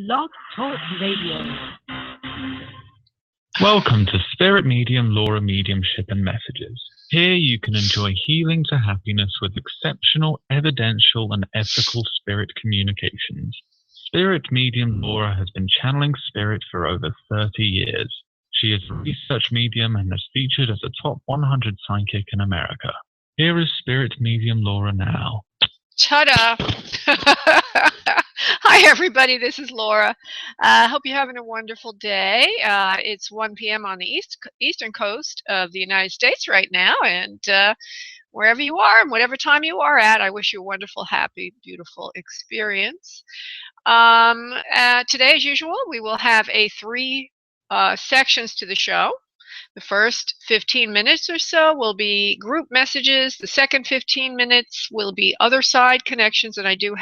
Blog Talk Radio. Welcome to Spirit Medium, Laura Mediumship and Messages. Here you can enjoy healing to happiness with exceptional, evidential and ethical spirit communications. Spirit Medium Laura has been channeling spirit for over 30 years. She is a research medium and is featured as a top 100 psychic in America. Here is Spirit Medium Laura now. Ta-da! Hi, everybody. This is Laura. Hope you're having a wonderful day. It's 1 p.m. on the eastern coast of the United States right now, and wherever you are and whatever time you are at, I wish you a wonderful, happy, beautiful experience. Today, as usual, we will have three sections to the show. The first 15 minutes or so will be group messages. The second 15 minutes will be Otherside connections, and I think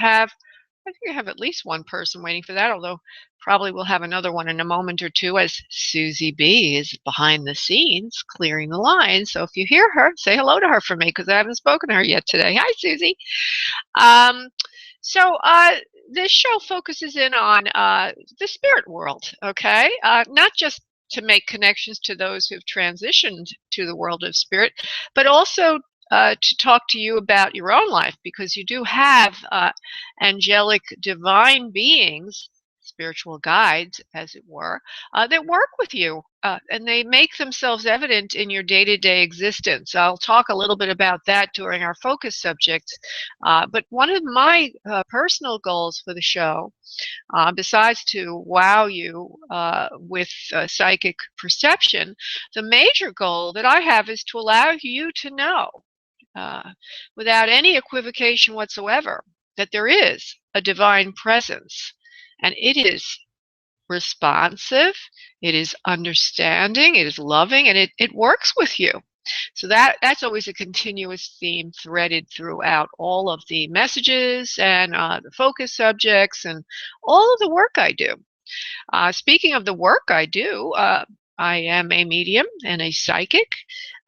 I have at least one person waiting for that, although probably we'll have another one in a moment or two as Susie B is behind the scenes clearing the lines. So if you hear her, say hello to her for me because I haven't spoken to her yet today. Hi, Susie. This show focuses in on the spirit world, okay? Not just to make connections to those who've transitioned to the world of spirit, but also to talk to you about your own life, because you do have angelic divine beings, spiritual guides, as it were, that work with you, and they make themselves evident in your day-to-day existence. I'll talk a little bit about that during our focus subjects, but one of my personal goals for the show, besides to wow you with psychic perception, the major goal that I have is to allow you to know, without any equivocation whatsoever, that there is a divine presence, and it is responsive, it is understanding, it is loving, and it works with you. So that's always a continuous theme threaded throughout all of the messages and the focus subjects and all of the work I do. Speaking of the work I do, I am a medium and a psychic,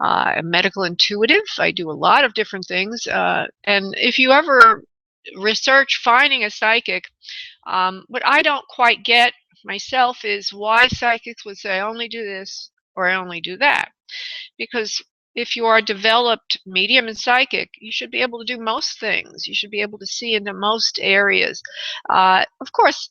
a medical intuitive. I do a lot of different things. And if you ever research finding a psychic, what I don't quite get myself is why psychics would say, I only do this or I only do that. Because if you are a developed medium and psychic, you should be able to do most things. You should be able to see into most areas. Of course,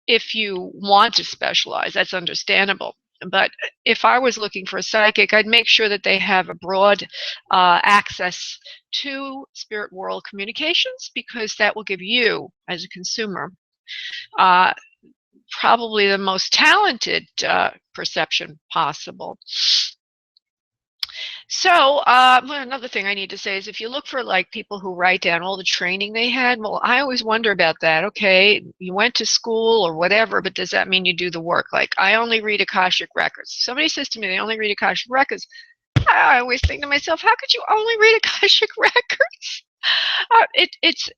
if you want to specialize, that's understandable. But if I was looking for a psychic, I'd make sure that they have a broad access to spirit world communications, because that will give you, as a consumer, probably the most talented perception possible. So another thing I need to say is, if you look for like people who write down all the training they had, well, I always wonder about that. Okay, you went to school or whatever, but does that mean you do the work? Like, I only read Akashic records. Somebody says to me they only read Akashic records. I always think to myself, how could you only read Akashic records? It's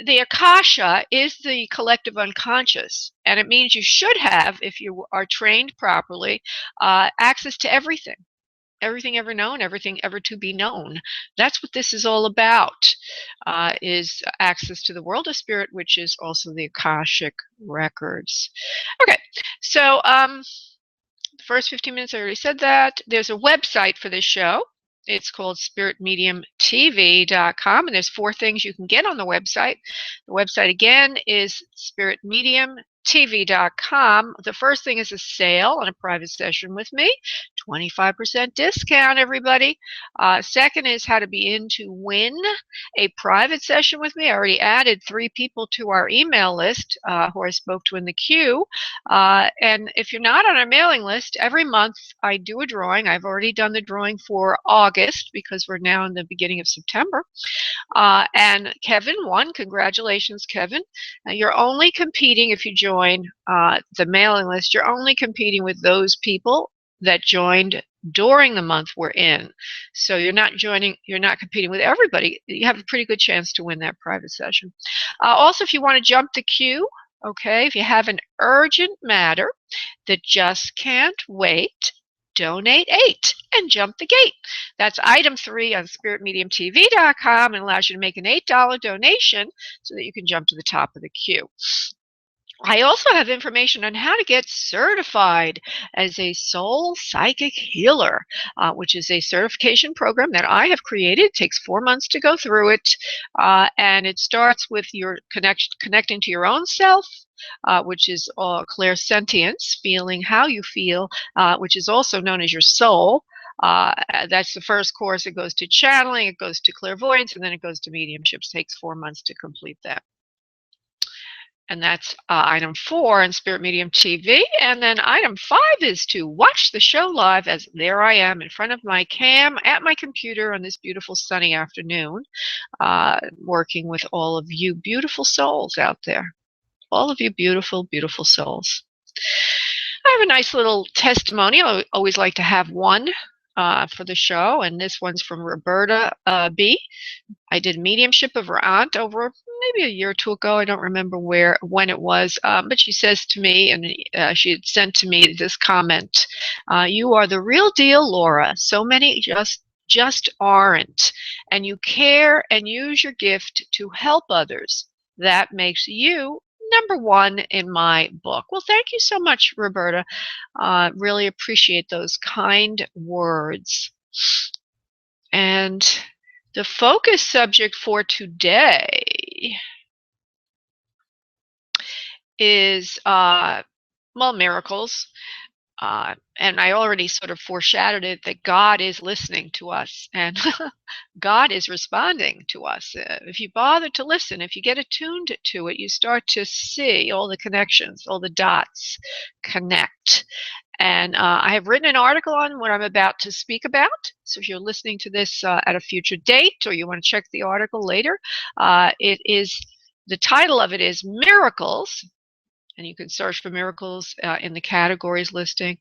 the Akasha is the collective unconscious, and it means you should have, if you are trained properly, access to everything. Everything ever known, everything ever to be known. That's what this is all about, is access to the world of spirit, which is also the Akashic records. Okay, so the first 15 minutes, I already said that. There's a website for this show. It's called spiritmediumtv.com, and there's 4 things you can get on the website. The website, again, is spiritmediumtv.com. The first thing is a sale on a private session with me, 25% discount, everybody. Second is how to be in to win a private session with me. I already added 3 people to our email list who I spoke to in the queue. And if you're not on our mailing list, every month I do a drawing. I've already done the drawing for August because we're now in the beginning of September. And Kevin won. Congratulations, Kevin. You're only competing, if you join the mailing list, you're only competing with those people that joined during the month we're in. So you're not competing with everybody. You have a pretty good chance to win that private session. Also, if you want to jump the queue, okay, if you have an urgent matter that just can't wait, donate 8 and jump the gate. That's item 3 on spiritmediumtv.com, and allows you to make an $8 donation so that you can jump to the top of the queue. I also have information on how to get certified as a soul psychic healer, which is a certification program that I have created. It takes 4 months to go through it, and it starts with your connecting to your own self, which is clairsentience, feeling how you feel, which is also known as your soul. That's the first course. It goes to channeling, it goes to clairvoyance, and then it goes to mediumship. It takes 4 months to complete that. And that's item 4 in Spirit Medium TV. And then item 5 is to watch the show live, as there I am in front of my cam at my computer on this beautiful sunny afternoon, working with all of you beautiful souls out there. All of you beautiful, beautiful souls. I have a nice little testimony. I always like to have one for the show, and this one's from Roberta B. I did mediumship of her aunt over maybe a year or two ago. I don't remember when it was, but she says to me, and she had sent to me this comment: "You are the real deal, Laura. So many just aren't, and you care and use your gift to help others. That makes you #1 in my book." Well, thank you so much, Roberta. Really appreciate those kind words. And the focus subject for today is, miracles. And I already sort of foreshadowed it, that God is listening to us, and God is responding to us. If you bother to listen, if you get attuned to it, you start to see all the connections, all the dots connect. And I have written an article on what I'm about to speak about. So if you're listening to this at a future date, or you want to check the article later, the title of it is Miracles. And you can search for miracles in the categories listing.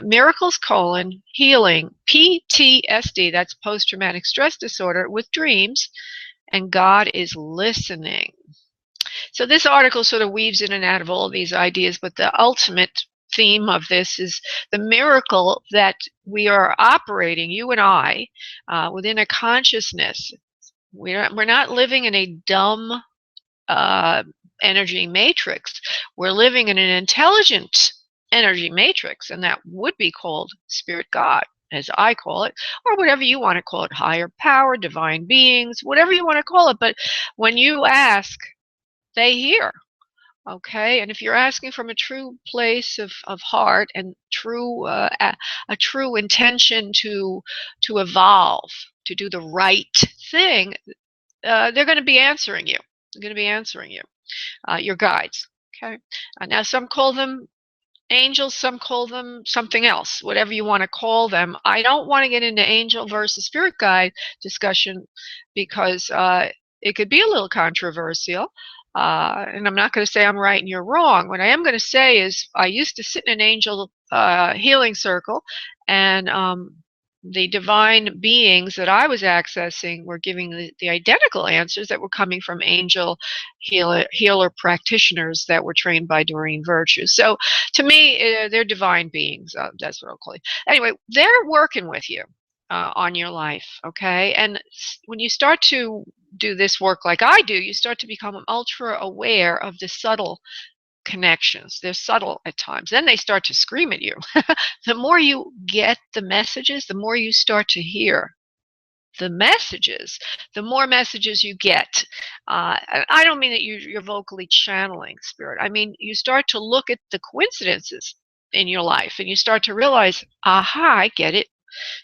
Miracles, healing, PTSD, that's post-traumatic stress disorder, with dreams, and God is listening. So this article sort of weaves in and out of all of these ideas, but the ultimate theme of this is the miracle that we are operating, you and I, within a consciousness. We're not living in a dumb energy matrix. We're living in an intelligent energy matrix, and that would be called Spirit God, as I call it, or whatever you want to call it, higher power, divine beings, whatever you want to call it. But when you ask, they hear. Okay, and if you're asking from a true place of heart and a true intention to evolve, to do the right thing, they're going to be answering you. They're going to be answering you. Your guides. Okay. Now some call them angels, some call them something else, whatever you want to call them. I don't want to get into angel versus spirit guide discussion, because it could be a little controversial. And I'm not going to say I'm right and you're wrong. What I am going to say is, I used to sit in an angel healing circle, and the divine beings that I was accessing were giving the identical answers that were coming from angel healer practitioners that were trained by Doreen Virtue. So to me, they're divine beings. That's what I'll call it. Anyway, they're working with you on your life, okay? And when you start to do this work like I do, you start to become ultra aware of the subtle connections. They're subtle at times. Then they start to scream at you. The more you get the messages, the more you start to hear the messages, the more messages you get. I don't mean that you're vocally channeling spirit. I mean, you start to look at the coincidences in your life, and you start to realize, aha, I get it.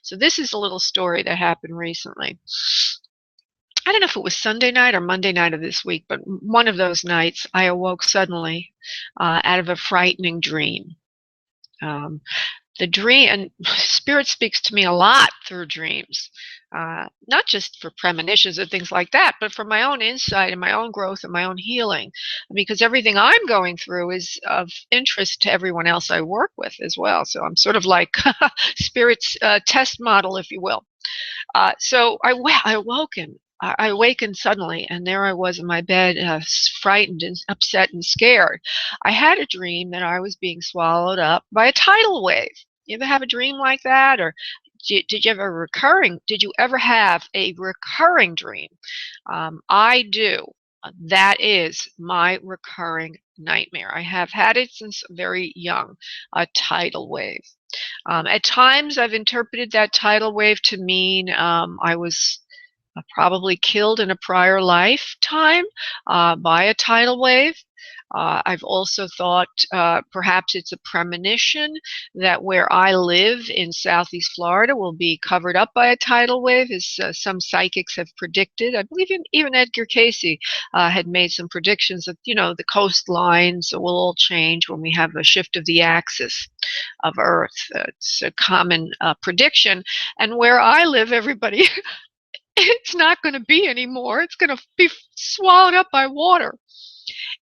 So this is a little story that happened recently. I don't know if it was Sunday night or Monday night of this week, but one of those nights I awoke suddenly out of a frightening dream. The dream, and Spirit speaks to me a lot through dreams, not just for premonitions and things like that, but for my own insight and my own growth and my own healing, because everything I'm going through is of interest to everyone else I work with as well. So I'm sort of like Spirit's test model, if you will. So I awakened suddenly, and there I was in my bed, frightened and upset and scared. I had a dream that I was being swallowed up by a tidal wave. You ever have a dream like that? Or did you ever have a recurring dream? I do. That is my recurring nightmare. I have had it since very young, a tidal wave. At times, I've interpreted that tidal wave to mean I was probably killed in a prior lifetime by a tidal wave. I've also thought perhaps it's a premonition that where I live in Southeast Florida will be covered up by a tidal wave, as some psychics have predicted. I believe even Edgar Cayce had made some predictions that, the coastlines will all change when we have a shift of the axis of Earth. It's a common prediction. And where I live, everybody, it's not going to be anymore. It's going to be swallowed up by water.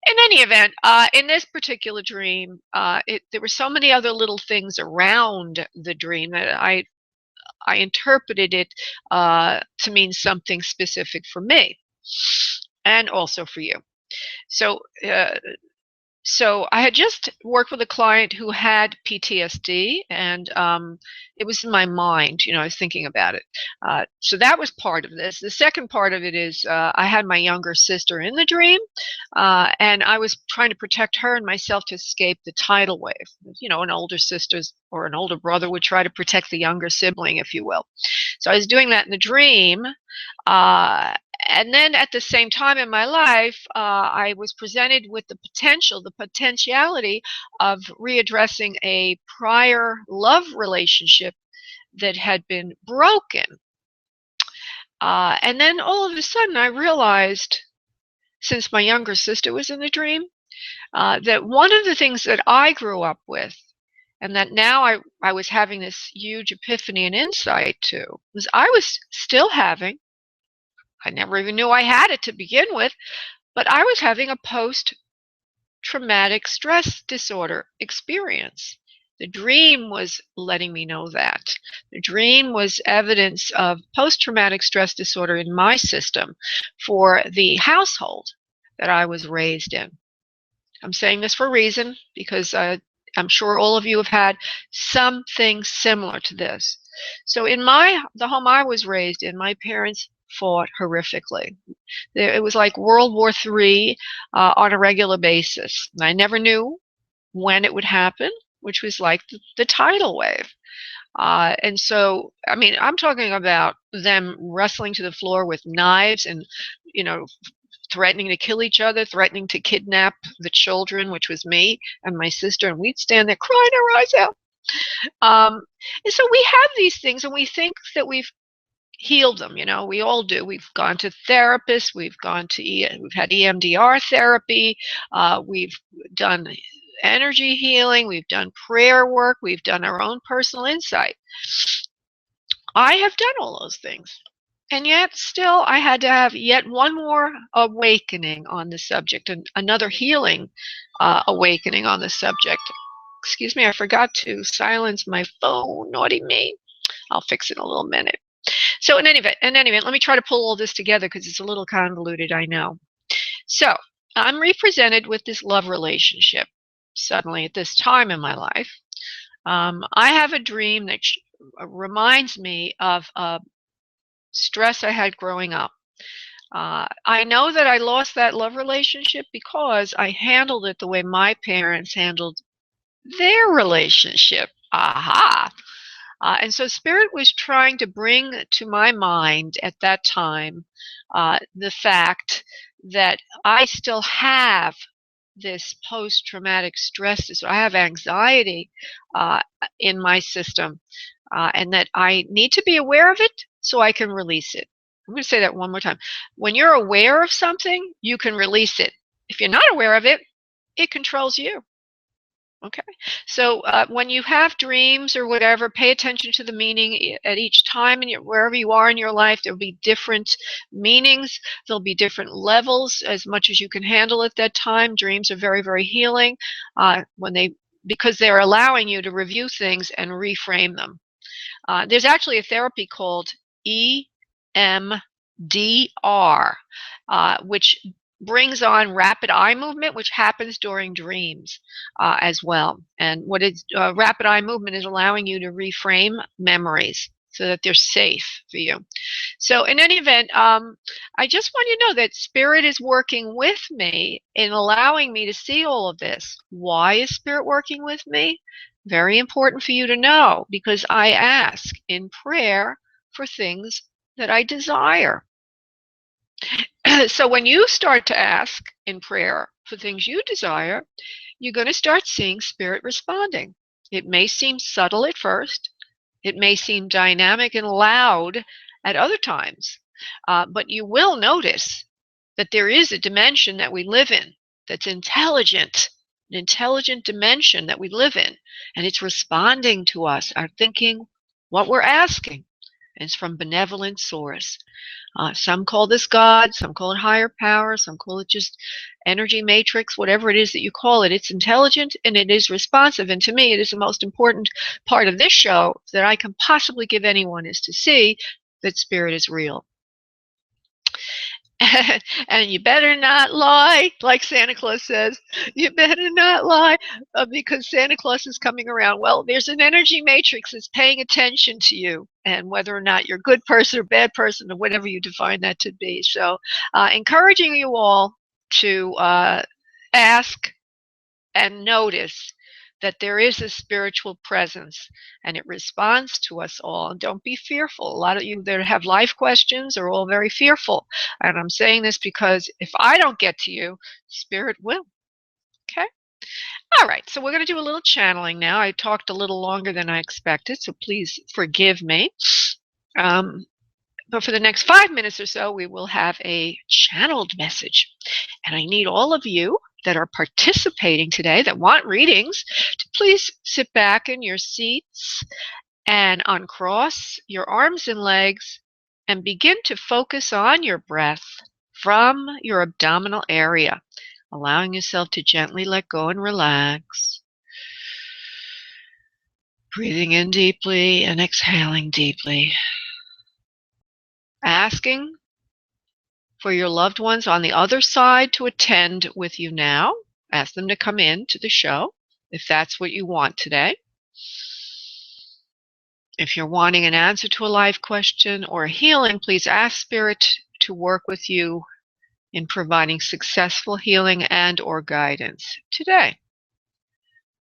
In any event, in this particular dream, there were so many other little things around the dream that I interpreted it to mean something specific for me and also for you. So I had just worked with a client who had PTSD, and it was in my mind, I was thinking about it. So that was part of this. The second part of it is I had my younger sister in the dream, and I was trying to protect her and myself to escape the tidal wave. An older sister or an older brother would try to protect the younger sibling, if you will. So I was doing that in the dream. And then at the same time in my life, I was presented with the potentiality of readdressing a prior love relationship that had been broken. And then all of a sudden I realized, since my younger sister was in the dream, that one of the things that I grew up with, and that now I was having this huge epiphany and insight to, was I was still having, I never even knew I had it to begin with, but I was having a post-traumatic stress disorder experience. The dream was letting me know that. The dream was evidence of post-traumatic stress disorder in my system for the household that I was raised in. I'm saying this for a reason, because I'm sure all of you have had something similar to this. So in the home I was raised in, my parents fought horrifically. It was like World War III on a regular basis. And I never knew when it would happen, which was like the tidal wave. And so, I'm talking about them wrestling to the floor with knives and, threatening to kill each other, threatening to kidnap the children, which was me and my sister, and we'd stand there crying our eyes out. And so we have these things, and we think that we've healed them. We all do. We've gone to therapists, we've had EMDR therapy, we've done energy healing, we've done prayer work, we've done our own personal insight. I have done all those things, and yet still I had to have yet one more awakening on the subject, and another healing awakening on the subject. Excuse me, I forgot to silence my phone. Naughty me. I'll fix it in a little minute. So in any event, let me try to pull all this together, because it's a little convoluted, I know. So I'm represented with this love relationship suddenly at this time in my life. I have a dream that reminds me of stress I had growing up. I know that I lost that love relationship because I handled it the way my parents handled their relationship. Aha! And so Spirit was trying to bring to my mind at that time the fact that I still have this post-traumatic stress disorder. I have anxiety in my system, and that I need to be aware of it so I can release it. I'm going to say that one more time. When you're aware of something, you can release it. If you're not aware of it, it controls you. Okay, so when you have dreams or whatever, pay attention to the meaning at each time, and wherever you are in your life, there'll be different meanings. There'll be different levels, as much as you can handle at that time. Dreams are very, very healing because they're allowing you to review things and reframe them. There's actually a therapy called EMDR, which brings on rapid eye movement, which happens during dreams as well. And what rapid eye movement is allowing you to reframe memories so that they're safe for you. So in any event, I just want you to know that Spirit is working with me in allowing me to see all of this. Why is Spirit working with me? Very important for you to know, because I ask in prayer for things that I desire. So when you start to ask in prayer for things you desire, you're going to start seeing Spirit responding. It may seem subtle at first. It may seem dynamic and loud at other times, but you will notice that there is a dimension that we live in that's intelligent, an intelligent dimension that we live in, and it's responding to us, our thinking, what we're asking. And it's from benevolent source. Some call this God, some call it higher power, some call it just energy matrix, whatever it is that you call it. It's intelligent and it is responsive. And to me, it is the most important part of this show that I can possibly give anyone, is to see that Spirit is real. And you better not lie, like Santa Claus says. You better not lie, because Santa Claus is coming around. Well, there's an energy matrix that's paying attention to you, and whether or not you're a good person or bad person, or whatever you define that to be. So encouraging you all to ask and notice that there is a spiritual presence and it responds to us all. And don't be fearful. A lot of you that have life questions are all very fearful. And I'm saying this because if I don't get to you, Spirit will. Okay? All right. So we're going to do a little channeling now. I talked a little longer than I expected, so please forgive me. But for the next 5 minutes or so, we will have a channeled message. And I need all of you that are participating today, that want readings, to please sit back in your seats and uncross your arms and legs and begin to focus on your breath from your abdominal area, allowing yourself to gently let go and relax. Breathing in deeply and exhaling deeply. Asking for your loved ones on the other side to attend with you now. Ask them to come in to the show if that's what you want today. If you're wanting an answer to a life question or a healing, please ask Spirit to work with you in providing successful healing and or guidance today.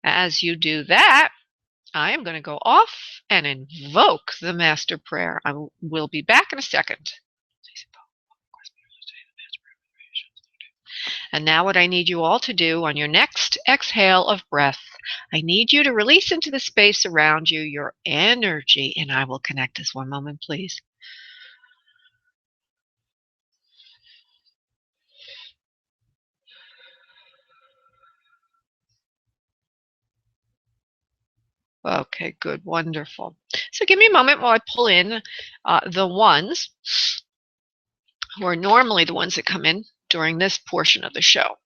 As you do that, I am going to go off and invoke the Master Prayer. I will be back in a second. And now what I need you all to do on your next exhale of breath, I need you to release into the space around you your energy, and I will connect us. One moment, please. Okay, good, wonderful. So give me a moment while I pull in the ones who are normally the ones that come in during this portion of the show.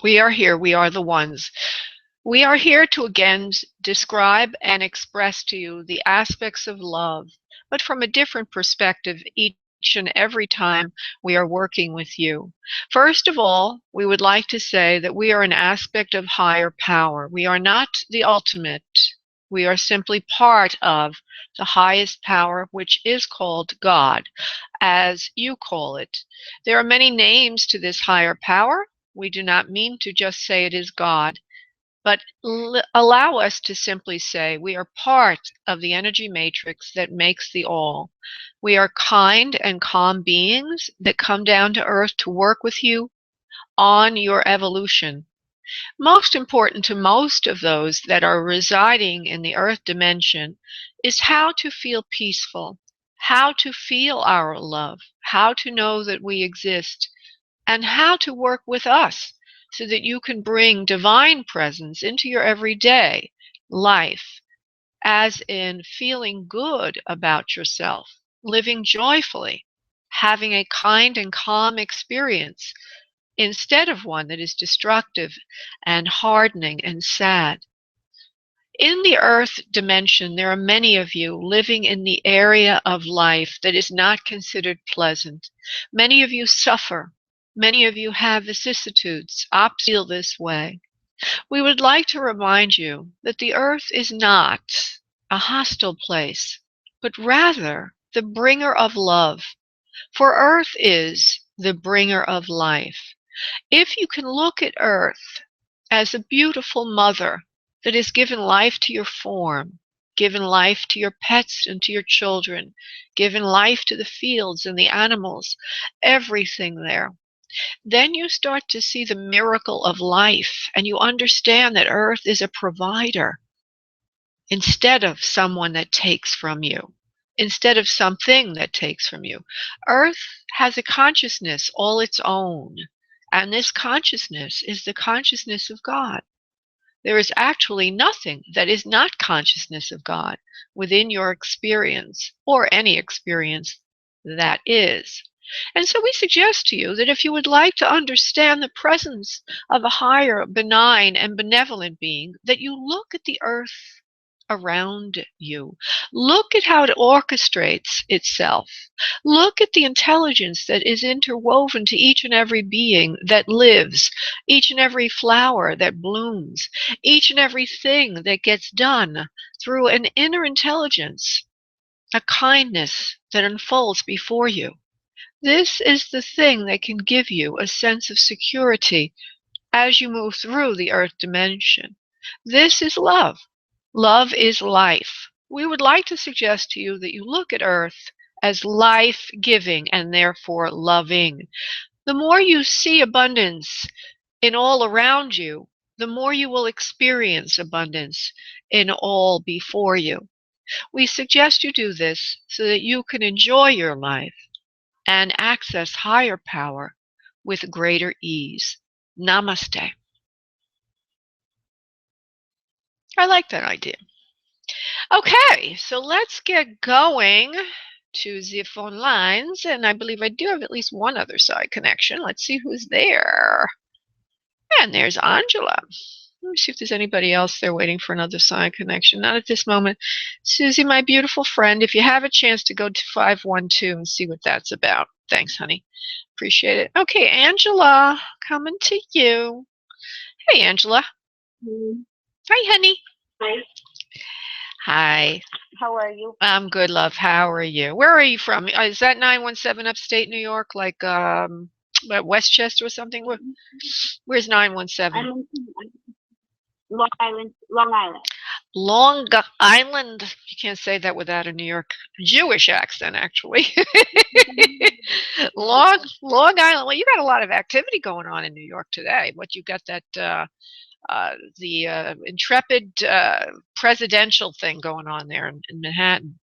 We are here. We are the ones. We are here to again describe and express to you the aspects of love, but from a different perspective each and every time we are working with you. First of all, we would like to say that we are an aspect of higher power. We are not the ultimate. We are simply part of the highest power, which is called God, as you call it. There are many names to this higher power. We do not mean to just say it is God, but allow us to simply say we are part of the energy matrix that makes the all. We are kind and calm beings that come down to earth to work with you on your evolution. Most important to most of those that are residing in the earth dimension is how to feel peaceful, how to feel our love, how to know that we exist, and how to work with us so that you can bring divine presence into your everyday life, as in feeling good about yourself, living joyfully, having a kind and calm experience, instead of one that is destructive and hardening and sad. In the earth dimension, there are many of you living in the area of life that is not considered pleasant. Many of you suffer. Many of you have vicissitudes, feel this way. We would like to remind you that the earth is not a hostile place, but rather the bringer of love. For earth is the bringer of life. If you can look at earth as a beautiful mother that has given life to your form, given life to your pets and to your children, given life to the fields and the animals, everything there, then you start to see the miracle of life and you understand that earth is a provider instead of someone that takes from you, instead of something that takes from you. Earth has a consciousness all its own, and this consciousness is the consciousness of God. There is actually nothing that is not consciousness of God within your experience or any experience that is. And so we suggest to you that if you would like to understand the presence of a higher, benign, and benevolent being, that you look at the earth around you. Look at how it orchestrates itself. Look at the intelligence that is interwoven to each and every being that lives, each and every flower that blooms, each and every thing that gets done through an inner intelligence, a kindness that unfolds before you. This is the thing that can give you a sense of security as you move through the earth dimension. This is love. Love is life. We would like to suggest to you that you look at earth as life-giving and therefore loving. The more you see abundance in all around you, the more you will experience abundance in all before you. We suggest you do this so that you can enjoy your life and access higher power with greater ease. Namaste. I like that idea. Okay, so let's get going to the phone lines, and I believe I do have at least one other side connection. Let's see who's there. And there's Angela. Let me see if there's anybody else there waiting for another side connection. Not at this moment. Susie, my beautiful friend, if you have a chance to go to 512 and see what that's about. Thanks, honey. Appreciate it. Okay, Angela, coming to you. Hey, Angela. Hi, honey. Hi. Hi. How are you? I'm good, love. How are you? Where are you from? Is that 917 upstate New York, like Westchester or something? Where's 917? I'm in Long Island. Long Island. Long Island. You can't say that without a New York Jewish accent, actually. Long Island. Well, you got a lot of activity going on in New York today. What you got that the intrepid presidential thing going on there in Manhattan.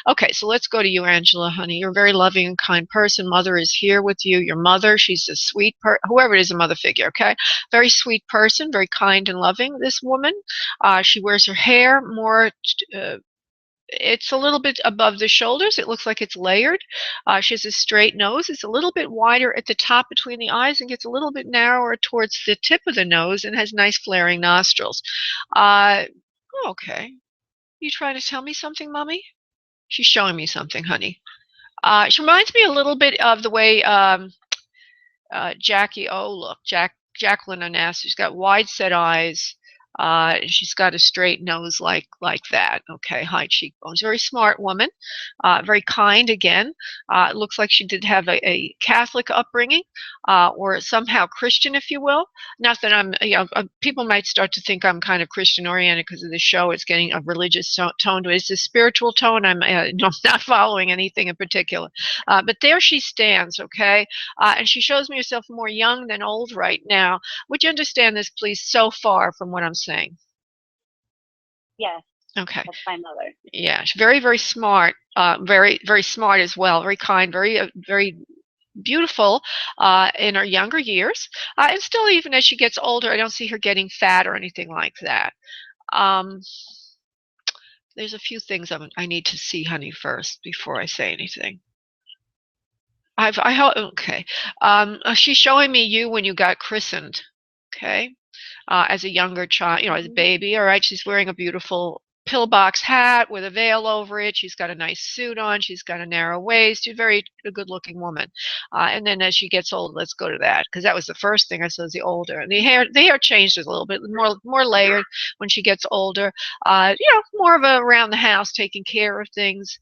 Okay, so let's go to you, Angela, honey. You're a very loving and kind person. Mother is here with you. Your mother, she's a sweet whoever it is, a mother figure, okay? Very sweet person, very kind and loving, this woman. She wears her hair more it's a little bit above the shoulders. It looks like it's layered. She has a straight nose. It's a little bit wider at the top between the eyes and gets a little bit narrower towards the tip of the nose and has nice flaring nostrils. Okay. You trying to tell me something, Mommy? She's showing me something, honey. She reminds me a little bit of the way Jackie O looked. Jacqueline Onassis. She's got wide set eyes. She's got a straight nose like that. Okay, high cheekbones. Very smart woman. Very kind again. It looks like she did have a Catholic upbringing, or somehow Christian, if you will. Not that I'm, people might start to think I'm kind of Christian oriented because of the show. It's getting a religious tone to it. It's a spiritual tone. I'm not following anything in particular. But there she stands, okay? And she shows me herself more young than old right now. Would you understand this, please, so far from what I'm saying? Yes. Okay. That's my mother. Yeah, she's very, very smart. Very, very smart as well. Very kind. Very, very beautiful in her younger years. And still, even as she gets older, I don't see her getting fat or anything like that. There's a few things I need to see, honey, first before I say anything. Okay. She's showing me you when you got christened. Okay. As a younger child, as a baby. All right. She's wearing a beautiful pillbox hat with a veil over it. She's got a nice suit on. She's got a narrow waist. She's a good-looking woman. And then as she gets old, let's go to that, because that was the first thing I saw as the older. And the hair changed a little bit, more layered when she gets older. More of a around the house, taking care of things,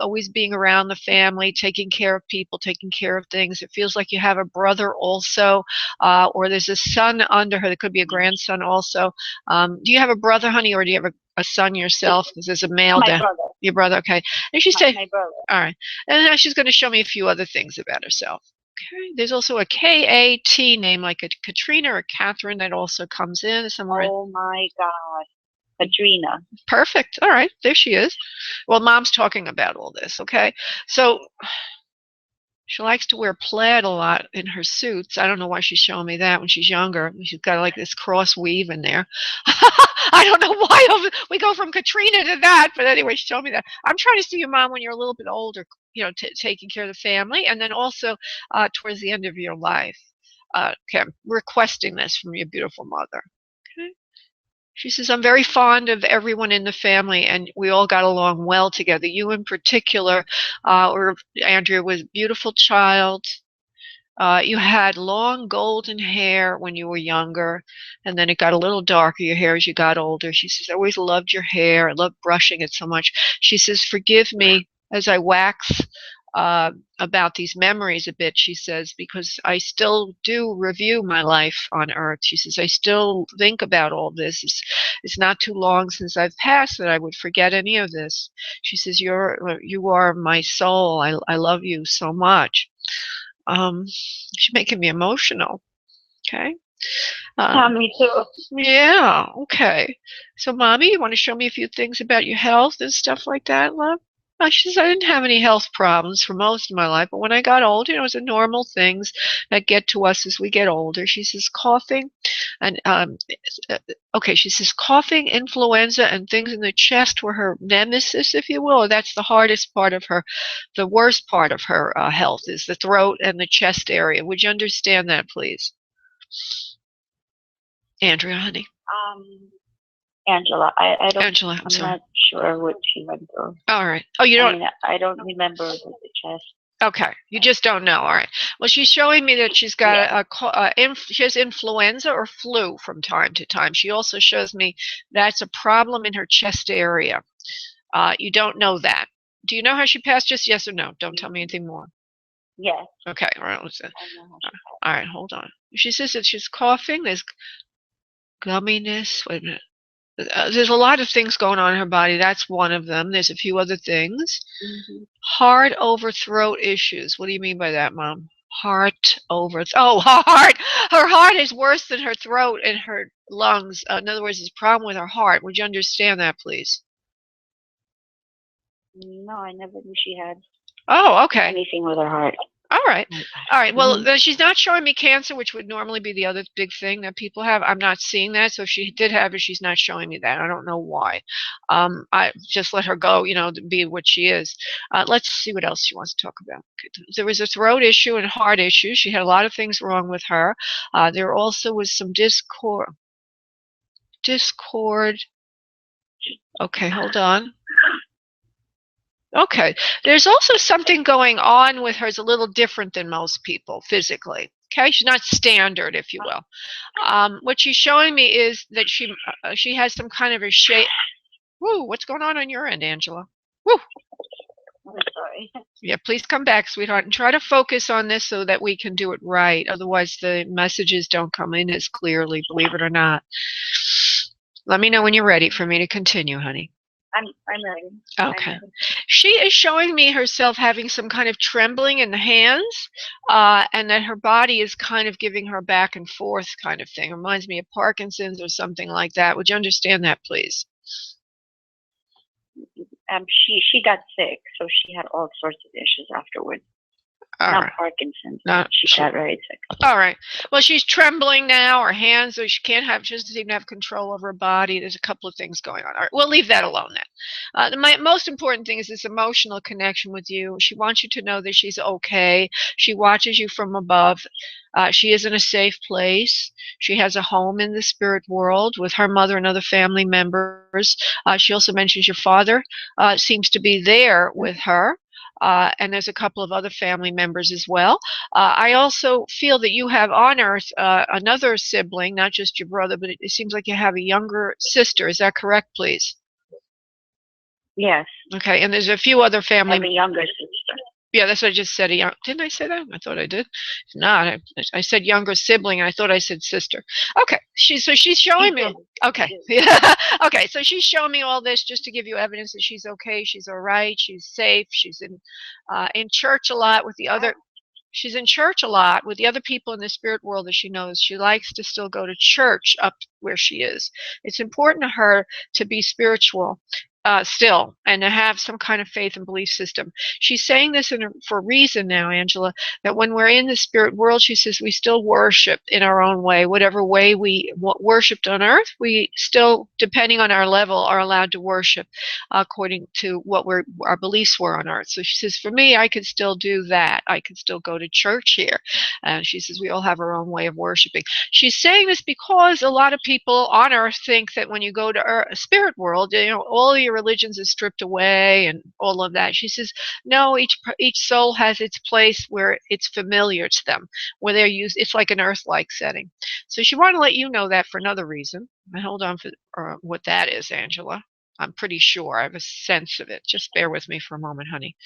always being around the family, taking care of people, taking care of things. It feels like you have a brother also, or there's a son under her. There could be a grandson also. Do you have a brother, honey, or do you have a son yourself? Because there's a male My down. brother. Your brother, okay. And she said, My brother. all right. And now she's going to show me a few other things about herself. Okay. There's also a K-A-T name, like a Katrina or Catherine, that also comes in somewhere. Oh my God. Katrina. Perfect. All right. There she is. Well, Mom's talking about all this, okay? So she likes to wear plaid a lot in her suits. I don't know why she's showing me that when she's younger. She's got like this cross weave in there. I don't know why we go from Katrina to that, but anyway, she told me that. I'm trying to see your mom when you're a little bit older, taking care of the family, and then also towards the end of your life. Okay, I'm requesting this from your beautiful mother. Okay. She says, I'm very fond of everyone in the family, and we all got along well together. You in particular, Andrea, was a beautiful child. You had long golden hair when you were younger, and then it got a little darker, your hair, as you got older. She says, I always loved your hair. I loved brushing it so much. She says, forgive me as I wax about these memories a bit, she says, because I still do review my life on Earth. She says, I still think about all this. It's not too long since I've passed that I would forget any of this. She says, you are my soul. I love you so much. She's making me emotional. Okay. Me too. Yeah. Okay. So, Mommy, you want to show me a few things about your health and stuff like that, love? She says, I didn't have any health problems for most of my life, but when I got older, it was the normal things that get to us as we get older. She says, coughing, and she says, coughing, influenza, and things in the chest were her nemesis, if you will. That's the hardest part of her, the worst part of her health is the throat and the chest area. Would you understand that, please? Andrea, honey. Angela. I don't. Angela, I'm sorry. Not sure what she went through. All right. Oh, you don't. I don't remember the chest. Okay, you just don't know. All right. Well, she's showing me that she's got she has influenza or flu from time to time. She also shows me that's a problem in her chest area. You don't know that. Do you know how she passed? Just yes or no. Don't tell me anything more. Yes. Okay. All right. Listen. All right. Hold on. She says that she's coughing. There's gumminess. Wait a minute. There's a lot of things going on in her body. That's one of them. There's a few other things. Heart over throat issues. What do you mean by that, Mom? Heart over. Heart. Her heart is worse than her throat and her lungs. In other words, there's a problem with her heart. Would you understand that, please? No, I never knew she had. Oh, okay. Anything with her heart. All right. All right. Well, then she's not showing me cancer, which would normally be the other big thing that people have. I'm not seeing that. So if she did have it, she's not showing me that. I don't know why. I just let her go, be what she is. Let's see what else she wants to talk about. There was a throat issue and heart issue. She had a lot of things wrong with her. There also was some discord. Okay, hold on. Okay. There's also something going on with her. It's a little different than most people physically. Okay. She's not standard, if you will. What she's showing me is that she has some kind of a shape. Woo, what's going on your end, Angela? Woo. I'm sorry. Yeah, please come back, sweetheart, and try to focus on this so that we can do it right. Otherwise, the messages don't come in as clearly, believe it or not. Let me know when you're ready for me to continue, honey. I'm ready. Okay. I'm ready. She is showing me herself having some kind of trembling in the hands, and that her body is kind of giving her back and forth kind of thing. Reminds me of Parkinson's or something like that. Would you understand that, please? She got sick, so she had all sorts of issues afterwards. Not Parkinson's. No, she got very sick. All right. Well, she's trembling now. Her hands, she doesn't even have control over her body. There's a couple of things going on. All right, we'll leave that alone then. The most important thing is this emotional connection with you. She wants you to know that she's okay. She watches you from above. She is in a safe place. She has a home in the spirit world with her mother and other family members. She also mentions your father seems to be there with her. And there's a couple of other family members as well. I also feel that you have on Earth another sibling, not just your brother, but it seems like you have a younger sister. Is that correct, please? Yes. Okay, and there's a few other family. I have a younger sister. Yeah, that's what I just said. Didn't I say that? I thought I did. No, I said younger sibling, and I thought I said sister. Okay, she's showing me. Okay, yeah. Okay, so she's showing me all this just to give you evidence that she's okay, she's all right, she's safe, she's in church a lot with the other. She's in church a lot with the other people in the spirit world that she knows. She likes to still go to church up where she is. It's important to her to be spiritual still and to have some kind of faith and belief system. She's saying this for a reason now, Angela, that when we're in the spirit world, she says we still worship in our own way. Whatever way we worshipped on earth, we still, depending on our level, are allowed to worship according to what our beliefs were on earth. So she says, for me, I could still do that. I could still go to church here. And she says we all have our own way of worshiping. She's saying this because a lot of people on earth think that when you go to a spirit world, all your religions are stripped away and all of that. She says, no, each soul has its place where it's familiar to them, where they're used. It's like an earth-like setting. So she wanted to let you know that for another reason. Hold on for what that is, Angela. I'm pretty sure. I have a sense of it. Just bear with me for a moment, honey.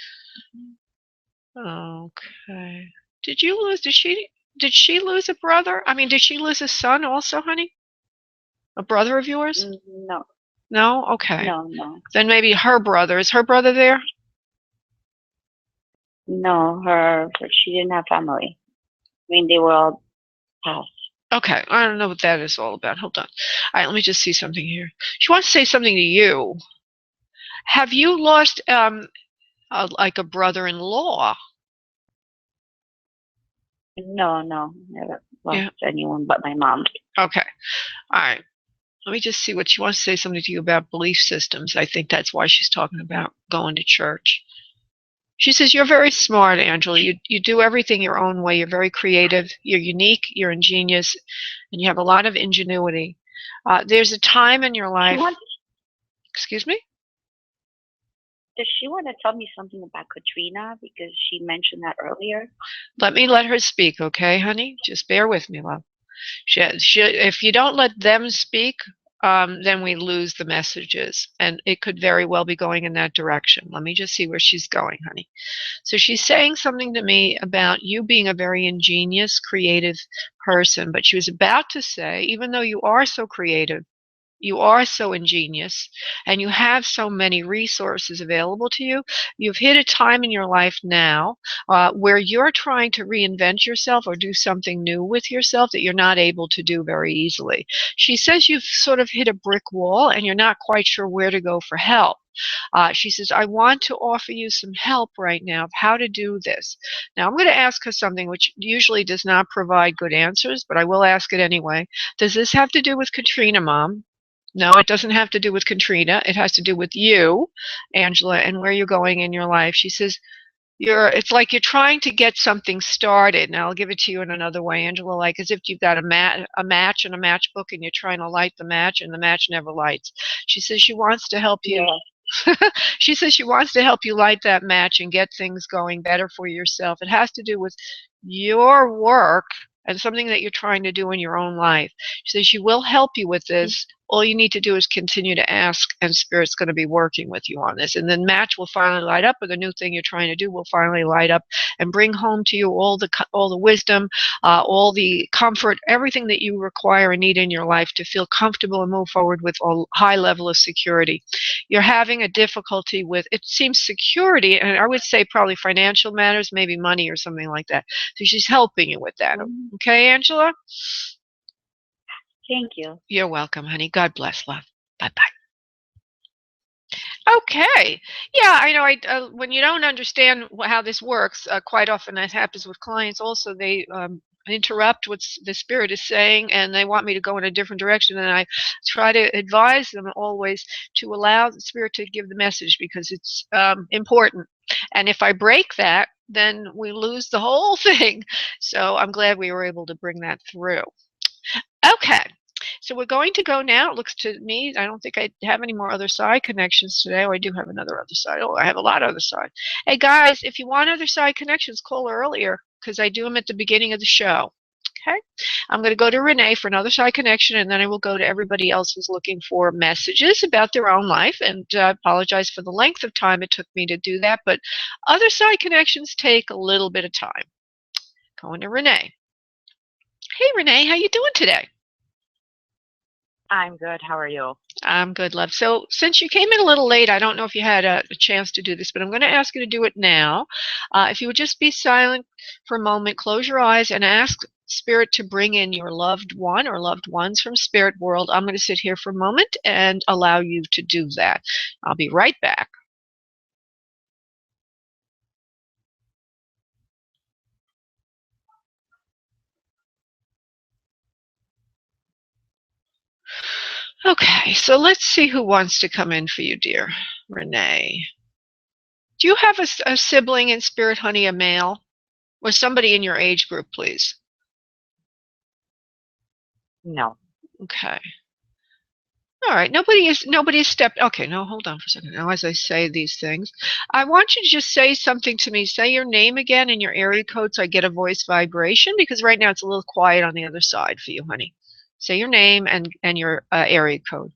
Okay. Did she lose a brother? I mean, did she lose a son also, honey? A brother of yours? No. No? Okay. No. Then maybe her brother. Is her brother there? No, she didn't have family. I mean, they were all passed. Okay, I don't know what that is all about. Hold on. All right, let me just see something here. She wants to say something to you. Have you lost like a brother-in-law? No, never lost anyone but my mom. Okay, all right. Let me just see what she wants to say something to you about belief systems. I think that's why she's talking about going to church. She says, you're very smart, Angela. You do everything your own way. You're very creative. You're unique. You're ingenious. And you have a lot of ingenuity. There's a time in your life. Excuse me? Does she want to tell me something about Katrina? Because she mentioned that earlier. Let her speak, okay, honey? Just bear with me, love. If you don't let them speak, then we lose the messages, and it could very well be going in that direction. Let me just see where she's going, honey. So she's saying something to me about you being a very ingenious, creative person, but she was about to say, even though you are so creative, you are so ingenious, and you have so many resources available to you, you've hit a time in your life now where you're trying to reinvent yourself or do something new with yourself that you're not able to do very easily. She says you've sort of hit a brick wall and you're not quite sure where to go for help. She says, I want to offer you some help right now of how to do this. Now, I'm going to ask her something which usually does not provide good answers, but I will ask it anyway. Does this have to do with Katrina, Mom? No, it doesn't have to do with Katrina. It has to do with you, Angela, and where you're going in your life. She says, it's like you're trying to get something started. Now, I'll give it to you in another way, Angela, like as if you've got a match and a matchbook and you're trying to light the match and the match never lights. She says she wants to help you. Yeah. She says she wants to help you light that match and get things going better for yourself. It has to do with your work and something that you're trying to do in your own life. She says she will help you with this. All you need to do is continue to ask, and Spirit's going to be working with you on this. And then match will finally light up, or the new thing you're trying to do will finally light up and bring home to you all the wisdom, all the comfort, everything that you require and need in your life to feel comfortable and move forward with a high level of security. You're having a difficulty with, it seems, security, and I would say probably financial matters, maybe money or something like that. So she's helping you with that. Okay, Angela? Thank you. You're welcome, honey. God bless, love. Bye-bye. Okay. Yeah, I know. When you don't understand how this works, quite often that happens with clients. Also, they interrupt what the spirit is saying, and they want me to go in a different direction. And I try to advise them always to allow the spirit to give the message because it's important. And if I break that, then we lose the whole thing. So I'm glad we were able to bring that through. Okay. So we're going to go now. It looks to me, I don't think I have any more other side connections today. Oh, I do have another other side. Oh, I have a lot of other side. Hey, guys, if you want other side connections, call earlier because I do them at the beginning of the show. Okay. I'm going to go to Renee for another side connection, and then I will go to everybody else who's looking for messages about their own life. And I apologize for the length of time it took me to do that, but other side connections take a little bit of time. Going to Renee. Hey, Renee, how you doing today? I'm good. How are you? I'm good, love. So since you came in a little late, I don't know if you had a chance to do this, but I'm going to ask you to do it now. If you would just be silent for a moment, close your eyes, and ask Spirit to bring in your loved one or loved ones from Spirit World. I'm going to sit here for a moment and allow you to do that. I'll be right back. Okay, so let's see who wants to come in for you, dear Renee. Do you have a sibling in Spirit, honey, a male? Or somebody in your age group, please? No. Okay. All right. Nobody has stepped. Okay, no, hold on for a second. Now, as I say these things, I want you to just say something to me. Say your name again and your area code so I get a voice vibration because right now it's a little quiet on the other side for you, honey. Say your name and your area code.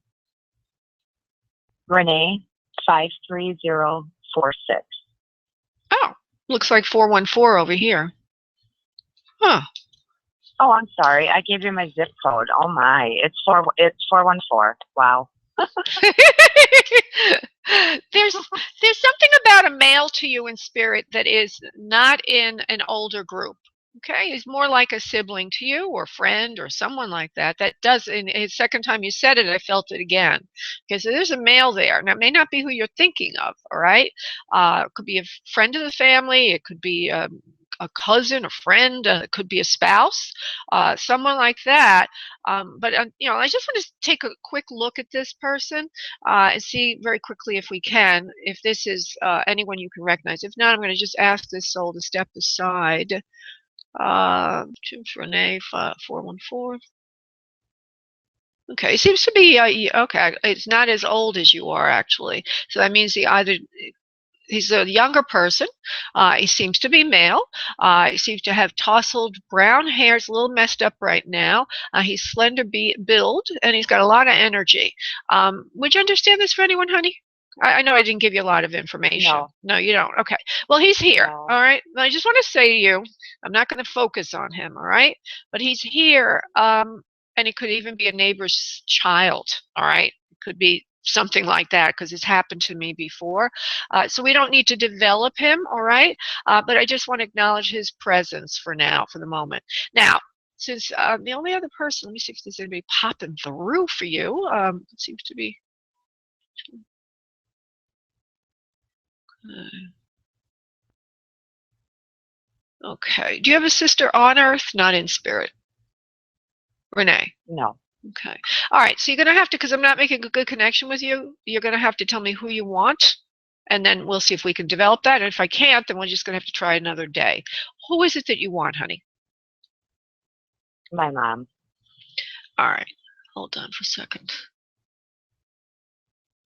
Renee, 53046. Oh, looks like 414 over here. Huh. Oh, I'm sorry. I gave you my zip code. Oh my, it's 414. Wow. There's something about a male to you in spirit that is not in an older group. Okay, he's more like a sibling to you or friend or someone like that. That does, and the second time you said it, I felt it again. Okay, so there's a male there. Now, it may not be who you're thinking of, all right? It could be a friend of the family. It could be a cousin, a friend. It could be a spouse, someone like that. But you know, I just want to take a quick look at this person and see very quickly if we can, if this is anyone you can recognize. If not, I'm going to just ask this soul to step aside. Renee, 414. Okay, it seems to be okay. It's not as old as you are actually, so that means he's a younger person. He seems to be male. He seems to have tousled brown hair. It's a little messed up right now. He's slender build, and he's got a lot of energy. Would you understand this for anyone, honey? I know I didn't give you a lot of information. No. No, you don't. Okay. Well, he's here. No. All right. I just want to say to you, I'm not going to focus on him. All right. But he's here. And it could even be a neighbor's child. All right. It could be something like that because it's happened to me before. So we don't need to develop him. All right. But I just want to acknowledge his presence for now, for the moment. Now, since the only other person, let me see if there's anybody popping through for you. It seems to be. Okay. Do you have a sister on Earth, not in spirit? Renee? No. Okay. All right. So you're going to have to, because I'm not making a good connection with you, you're going to have to tell me who you want, and then we'll see if we can develop that. And if I can't, then we're just going to have to try another day. Who is it that you want, honey? My mom. All right. Hold on for a second.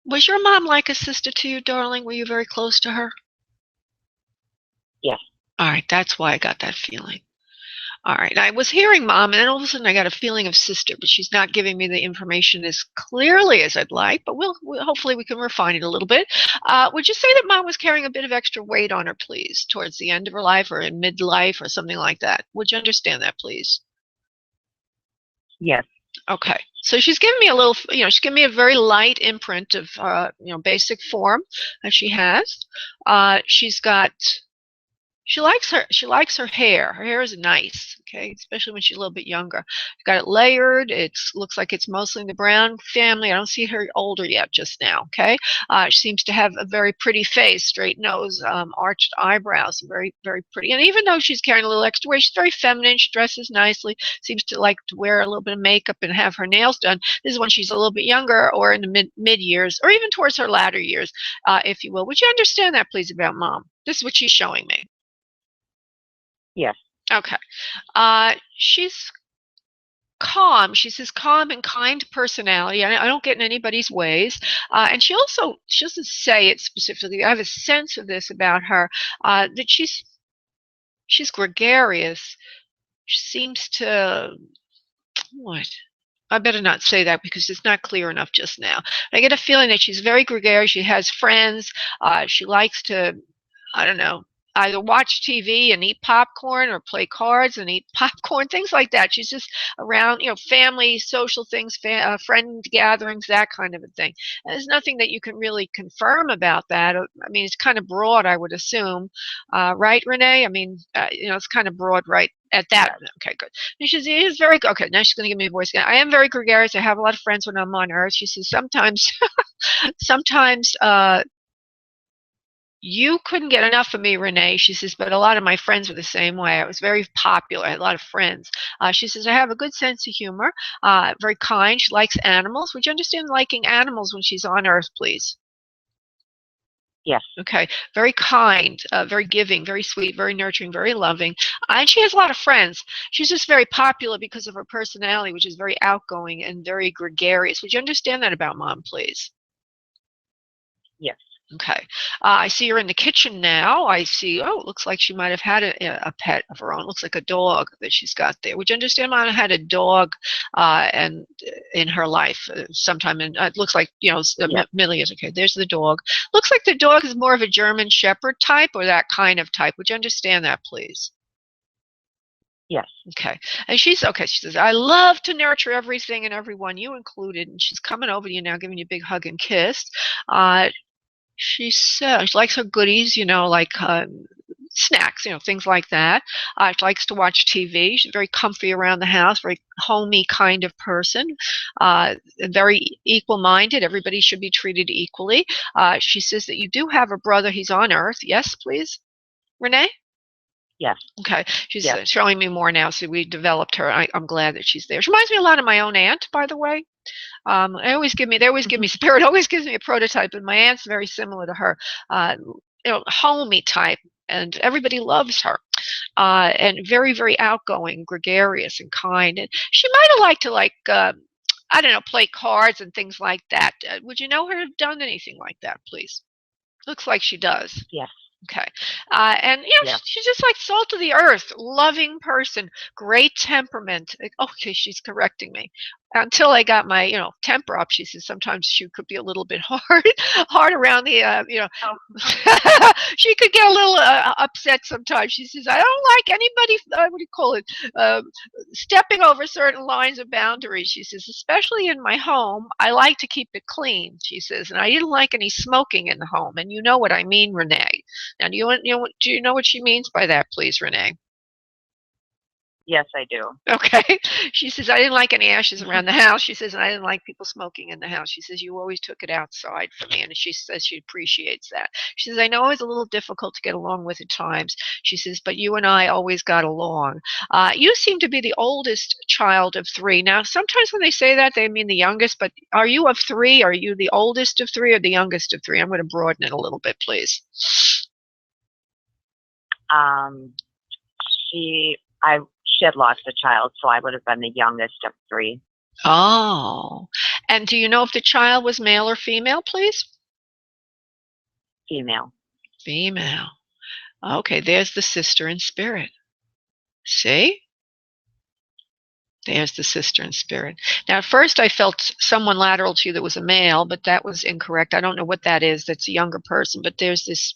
Was your mom like a sister to you, darling? Were you very close to her? Yes. All right. That's why I got that feeling. All right. I was hearing mom, and then all of a sudden I got a feeling of sister, but she's not giving me the information as clearly as I'd like, but we'll hopefully we can refine it a little bit. Would you say that mom was carrying a bit of extra weight on her, please, towards the end of her life or in midlife or something like that? Would you understand that, please? Yes. Okay. So she's giving me a little, she's giving me a very light imprint of, basic form that she has. She's got She likes her hair. Her hair is nice, okay, especially when she's a little bit younger. Got it layered. It looks like it's mostly in the Brown family. I don't see her older yet just now, okay? She seems to have a very pretty face, straight nose, arched eyebrows, very, very pretty. And even though she's carrying a little extra weight, she's very feminine. She dresses nicely, seems to like to wear a little bit of makeup and have her nails done. This is when she's a little bit younger or in the mid years or even towards her latter years, if you will. Would you understand that, please, about Mom? This is what she's showing me. Yes. Okay. She's calm. She's this calm and kind personality. I don't get in anybody's ways. And she doesn't say it specifically. I have a sense of this about her, that she's gregarious. She seems to, what? I better not say that because it's not clear enough just now. I get a feeling that she's very gregarious. She has friends. She likes to, I don't know, either watch TV and eat popcorn or play cards and eat popcorn, things like that. She's just around, family, social things, friend gatherings, that kind of a thing. And there's nothing that you can really confirm about that. I mean, it's kind of broad, I would assume. Right, Renee? I mean, it's kind of broad, right? At that, okay, good. And she says, it is very good. Okay, now she's going to give me a voice again. I am very gregarious. I have a lot of friends when I'm on Earth. She says, sometimes, you couldn't get enough of me, Renee. She says, but a lot of my friends were the same way. I was very popular. I had a lot of friends. She says, I have a good sense of humor, very kind. She likes animals. Would you understand liking animals when she's on Earth, please? Yes. Okay. Very kind, very giving, very sweet, very nurturing, very loving. And she has a lot of friends. She's just very popular because of her personality, which is very outgoing and very gregarious. Would you understand that about Mom, please? Yes. Okay. I see her in the kitchen now. I see, it looks like she might have had a pet of her own. Looks like a dog that she's got there. Would you understand Mom had a dog and in her life sometime? And it looks like, Millie is, okay, there's the dog. Looks like the dog is more of a German Shepherd type or that kind of type. Would you understand that, please? Yes. Okay. And she says, I love to nurture everything and everyone, you included. And she's coming over to you now, giving you a big hug and kiss. She says she likes her goodies, like snacks, things like that. She likes to watch TV. She's very comfy around the house, very homey kind of person, very equal-minded. Everybody should be treated equally. She says that you do have a brother. He's on Earth. Yes, please, Renee? Yes. Okay. She's showing me more now, so we developed her. I'm glad that she's there. She reminds me a lot of my own aunt, by the way. They always give me Spirit always gives me a prototype, and my aunt's very similar to her, homey type, and everybody loves her, and very, very outgoing, gregarious, and kind. And she might have liked to I don't know, play cards and things like that. Would you know her to have done anything like that, please? Looks like she does. Yes. Okay. And, she's just like salt of the earth, loving person, great temperament. Okay, she's correcting me. Until I got my, temper up, she says sometimes she could be a little bit hard around the, she could get a little upset sometimes. She says, I don't like anybody, what do you call it, stepping over certain lines of boundaries. She says, especially in my home, I like to keep it clean, she says, and I didn't like any smoking in the home. And you know what I mean, Renee. Now, do you know what she means by that, please, Renee? Yes, I do. Okay. She says, I didn't like any ashes around the house. She says, and I didn't like people smoking in the house. She says, you always took it outside for me. And she says she appreciates that. She says, I know it was a little difficult to get along with at times. She says, but you and I always got along. You seem to be the oldest child of 3. Now, sometimes when they say that, they mean the youngest, but are you of 3? Are you the oldest of 3 or the youngest of 3? I'm going to broaden it a little bit, please. She had lost a child, so I would have been the youngest of 3. Oh. And do you know if the child was male or female, please? Female. Female. Okay, there's the sister in spirit. See? There's the sister in spirit. Now, at first I felt someone lateral to you that was a male, but that was incorrect. I don't know what that is. That's a younger person, but there's this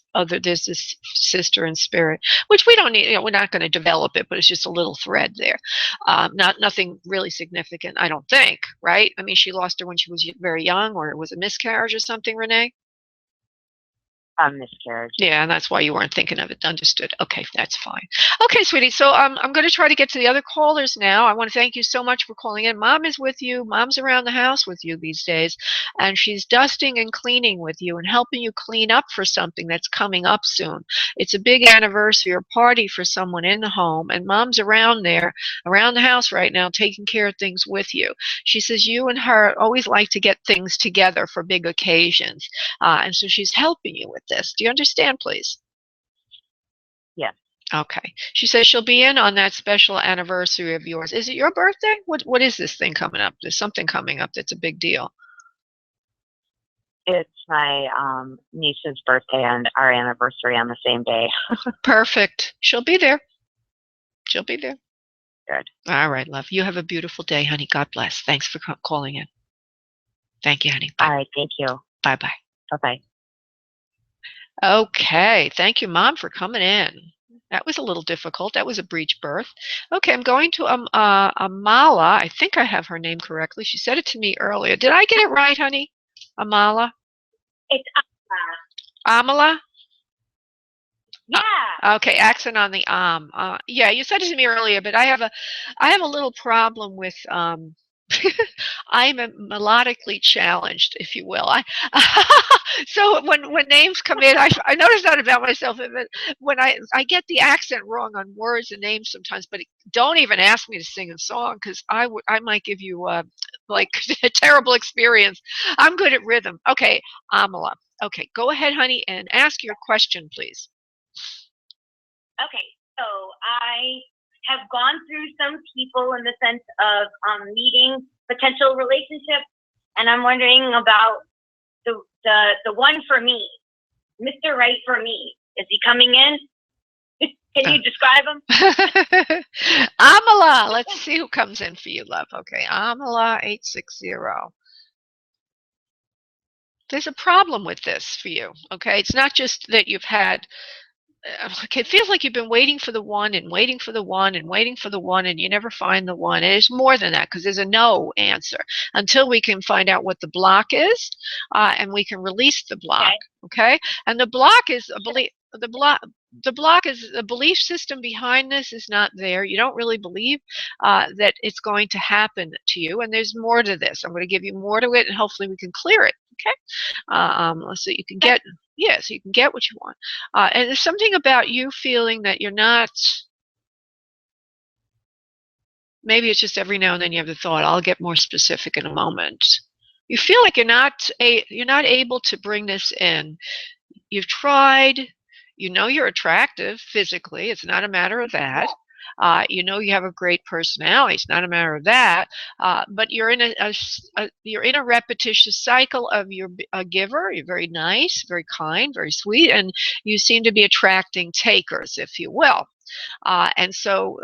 sister in spirit, which we don't need, we're not going to develop it, but it's just a little thread there. Nothing really significant, I don't think, right? I mean, she lost her when she was very young, or it was a miscarriage or something, Renee? A miscarriage. Yeah, and that's why you weren't thinking of it. Understood. Okay, that's fine. Okay, sweetie. So I'm going to try to get to the other callers now. I want to thank you so much for calling in. Mom is with you. Mom's around the house with you these days, and she's dusting and cleaning with you and helping you clean up for something that's coming up soon. It's a big anniversary or party for someone in the home, and Mom's around there, around the house right now, taking care of things with you. She says you and her always like to get things together for big occasions, and so she's helping you with this. Do you understand, please? Yes. Okay. She says she'll be in on that special anniversary of yours. Is it your birthday? What is this thing coming up? There's something coming up that's a big deal. It's my niece's birthday and our anniversary on the same day. Perfect. She'll be there. She'll be there. Good. All right, love. You have a beautiful day, honey. God bless. Thanks for calling in. Thank you, honey. Bye. All right. Thank you. Bye-bye. Bye-bye. Okay. Thank you, Mom, for coming in. That was a little difficult. That was a breech birth. Okay, I'm going to Amala. I think I have her name correctly. She said it to me earlier. Did I get it right, honey? Amala? It's Amala? yeah. Okay, accent on the yeah, you said it to me earlier, but I have a little problem with I'm melodically challenged, if you will. So when names come in, I notice that about myself. When I get the accent wrong on words and names sometimes, but don't even ask me to sing a song because I might give you like a terrible experience. I'm good at rhythm. Okay, Amala. Okay, go ahead, honey, and ask your question, please. Okay, so I have gone through some people in the sense of meeting potential relationships, and I'm wondering about the one for me, Mr. Right for me. Is he coming in? Can you describe him? Amala, let's see who comes in for you, love. Okay, Amala 860. There's a problem with this for you, okay? It's not just that you've had it feels like you've been waiting for the one and waiting for the one and waiting for the one and you never find the one. And it's more than that because there's a no answer until we can find out what the block is and we can release the block. Okay? And the block is a belief. The block is a belief system behind this is not there. You don't really believe that it's going to happen to you. And there's more to this. I'm going to give you more to it and hopefully we can clear it. Okay? So you can get. Yeah, so you can get what you want. And there's something about you feeling that you're not, maybe it's just every now and then you have the thought, I'll get more specific in a moment. You feel like you're not able to bring this in. You've tried, you know you're attractive physically, it's not a matter of that. You know you have a great personality. It's not a matter of that, but you're in a repetitious cycle of you're a giver. You're very nice, very kind, very sweet, and you seem to be attracting takers, if you will. And so,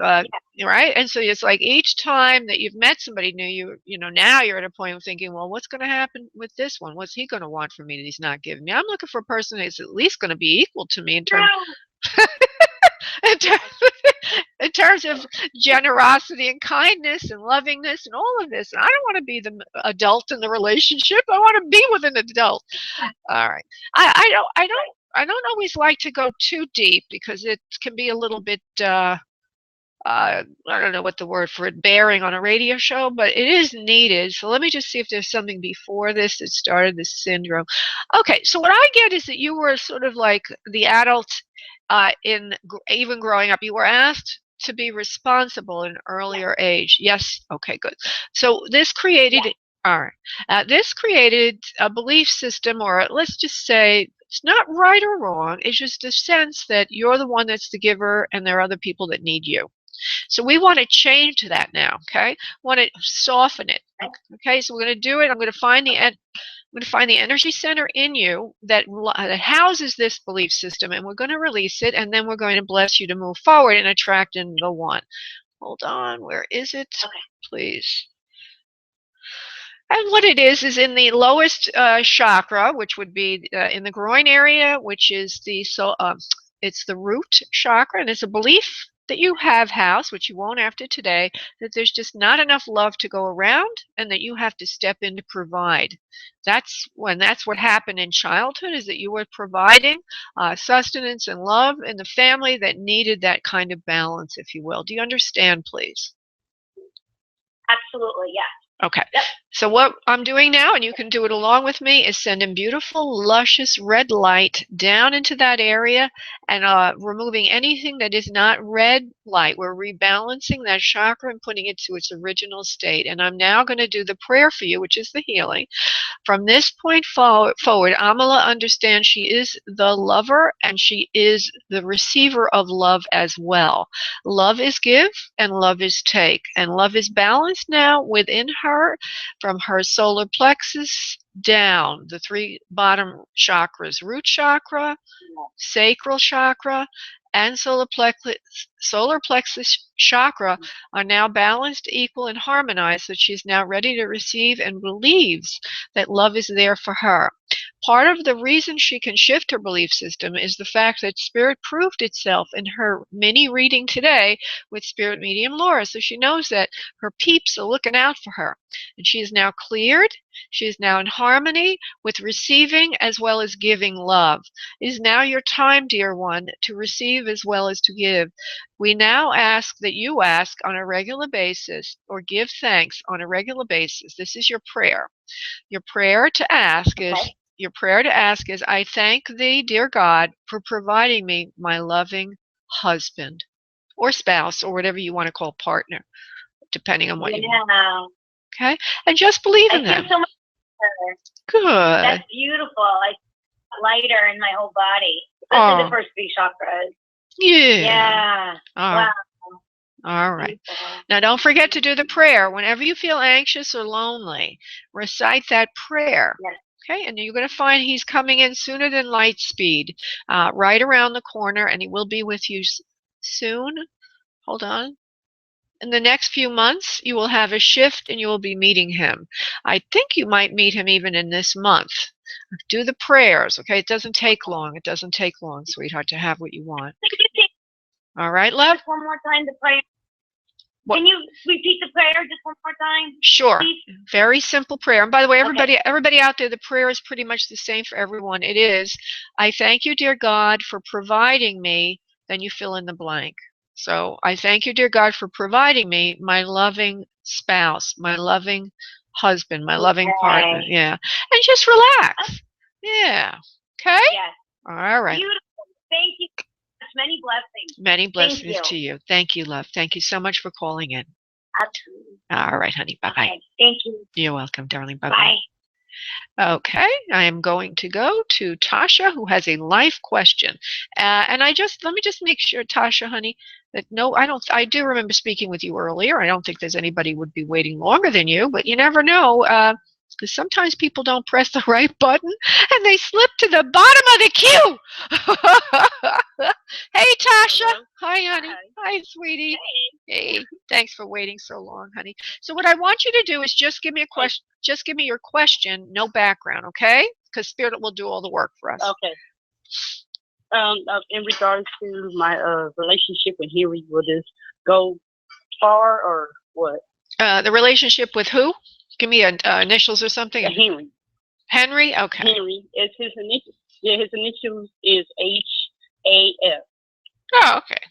right? And so it's like each time that you've met somebody new, you know, now you're at a point of thinking, well, what's going to happen with this one? What's he going to want from me that he's not giving me? I'm looking for a person that's at least going to be equal to me in terms. In terms of generosity and kindness and lovingness and all of this. And I don't want to be the adult in the relationship. I want to be with an adult. All right. I don't always like to go too deep because it can be a little bit I don't know what the word for it, bearing on a radio show, but it is needed. So let me just see if there's something before this that started this syndrome. Okay, so what I get is that you were sort of like the adult even growing up. You were asked to be responsible at an earlier age. Yes. Okay, good. So this created, all right, this created a belief system, or let's just say it's not right or wrong. It's just a sense that you're the one that's the giver and there are other people that need you. So we want to change that now, okay? Want to soften it, okay? So we're going to do it. I'm going to find the energy center in you that houses this belief system, and we're going to release it, and then we're going to bless you to move forward and attract in the one. Hold on, where is it? Please. And what it is in the lowest chakra, which would be in the groin area, which is it's the root chakra, and it's a belief that you have house, which you won't after today, that there's just not enough love to go around and that you have to step in to provide. That's what happened in childhood, is that you were providing sustenance and love in the family that needed that kind of balance, if you will. Do you understand, please? Absolutely, yes. Okay. Yep. So what I'm doing now, and you can do it along with me, is sending beautiful, luscious red light down into that area and removing anything that is not red light. We're rebalancing that chakra and putting it to its original state. And I'm now going to do the prayer for you, which is the healing. From this point forward, Amala understands she is the lover and she is the receiver of love as well. Love is give and love is take. And love is balanced now within her from her solar plexus down, the three bottom chakras, root chakra, sacral chakra, and solar plexus chakra are now balanced, equal, and harmonized, so she's now ready to receive and believes that love is there for her. Part of the reason she can shift her belief system is the fact that Spirit proved itself in her mini reading today with Spirit Medium Laura. So she knows that her peeps are looking out for her. And she is now cleared. She is now in harmony with receiving as well as giving love. It is now your time, dear one, to receive as well as to give. We now ask that you ask on a regular basis, or give thanks on a regular basis. This is your prayer. Your prayer to ask is, I thank thee, dear God, for providing me my loving husband or spouse or whatever you want to call partner, depending on what you want. Okay? And just believe in them. I feel so much better. Good. That's beautiful. I feel lighter in my whole body, especially the first three chakras. Yeah. Wow. All right. Now, don't forget to do the prayer. Whenever you feel anxious or lonely, recite that prayer. Yes. Okay, and you're going to find he's coming in sooner than light speed, right around the corner, and he will be with you soon. Hold on. In the next few months, you will have a shift and you will be meeting him. I think you might meet him even in this month. Do the prayers, okay? It doesn't take long. It doesn't take long, sweetheart, to have what you want. All right, love? Just one more time, the prayer. What? Can you repeat the prayer just one more time? Sure. Please? Very simple prayer. And by the way, everybody out there, the prayer is pretty much the same for everyone. It is, I thank you, dear God, for providing me, then you fill in the blank. So I thank you, dear God, for providing me my loving spouse, my loving husband, my loving partner. Yeah. And just relax. Yeah. Okay? Yes. All right. Beautiful. Thank you. Many blessings. Many blessings to you. Thank you, love. Thank you so much for calling in. Absolutely. All right, honey. Bye-bye. Okay. Thank you. You're welcome, darling. Bye-bye. Bye. Okay, I am going to go to Tasha, who has a life question. And let me just make sure, Tasha, honey, that I do remember speaking with you earlier. I don't think there's anybody would be waiting longer than you, but you never know. Because sometimes people don't press the right button and they slip to the bottom of the queue. Hey, Tasha. Hello. Hi, honey. Hi, sweetie. Hey. Hey, thanks for waiting so long, honey. So what I want you to do is just give me a question. Just give me your question, no background, okay? Because Spirit will do all the work for us. Okay. In regards to my relationship with Henry, will this go far or what? The relationship with who? Give me initials or something. Henry. Henry? Okay. Henry. It's his initials. Yeah, his initials is HAF. Oh, okay.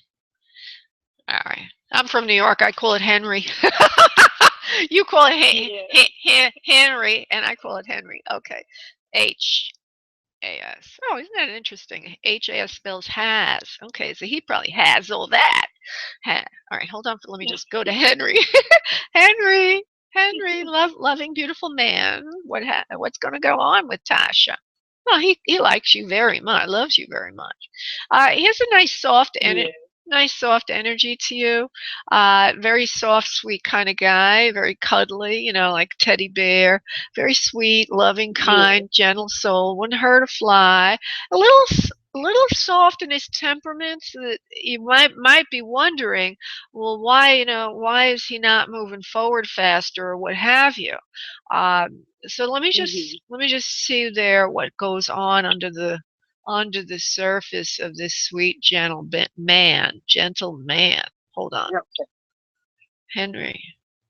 All right. I'm from New York. I call it Henry. You call it Henry, and I call it Henry. Okay. H-A-S. Oh, isn't that interesting? H-A-S spells has. Okay, so he probably has all that. All right, hold on. Let me just go to Henry. Henry, loving, beautiful man. What's going to go on with Tasha? Well, he likes you very much, loves you very much. He has a nice soft energy to you. Very soft, sweet kind of guy. Very cuddly, like teddy bear. Very sweet, loving, kind, gentle soul. Wouldn't hurt a fly. A little soft in his temperament, so that you might be wondering, well, why is he not moving forward faster or what have you? So let me just see there what goes on under the under the surface of this sweet, gentle man. Hold on. Okay.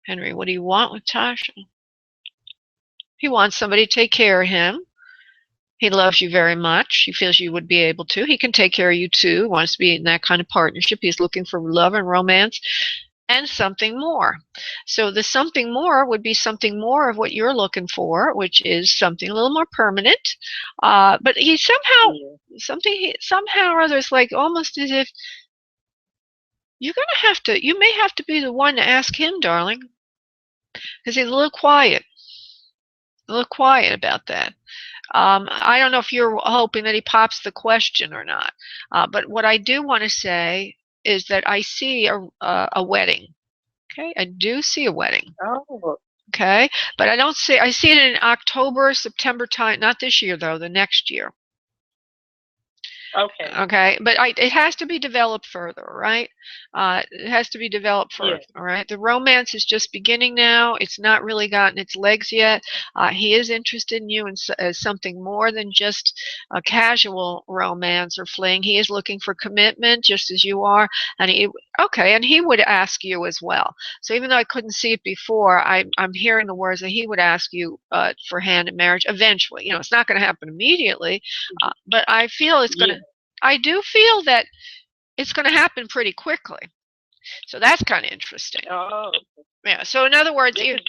Henry, what do you want with Tasha? He wants somebody to take care of him. He loves you very much. He feels you would be able to. He can take care of you too. He wants to be in that kind of partnership. He's looking for love and romance and something more. So the something more would be something more of what you're looking for, which is something a little more permanent. But he somehow, somehow or other, it's like almost as if you may have to be the one to ask him, darling, because he's a little quiet about that. I don't know if you're hoping that he pops the question or not, but what I do want to say is that I see a wedding. Okay, I do see a wedding. Oh. Okay, but I see it in October, September time. Not this year though, the next year. Okay. Okay, but it has to be developed further, right? It has to be developed further, all right? The romance is just beginning now. It's not really gotten its legs yet. He is interested in you as something more than just a casual romance or fling. He is looking for commitment, just as you are, and he would ask you as well. So even though I couldn't see it before, I'm hearing the words that he would ask you for hand in marriage eventually. You know, it's not going to happen immediately, but I feel it's going to. I do feel that it's going to happen pretty quickly. So that's kind of interesting. Oh. Yeah. So in other words, go ahead.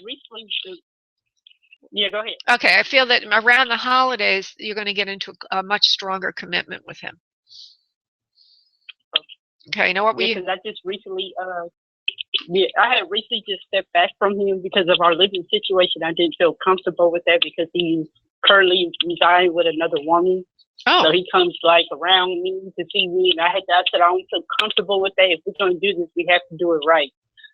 Okay, I feel that around the holidays, you're going to get into a much stronger commitment with him. Okay, you know what because I just recently, I had recently just stepped back from him because of our living situation. I didn't feel comfortable with that because he's currently residing with another woman. Oh. So he comes like around me to see me, and I said I don't feel comfortable with that. If we're going to do this, we have to do it right.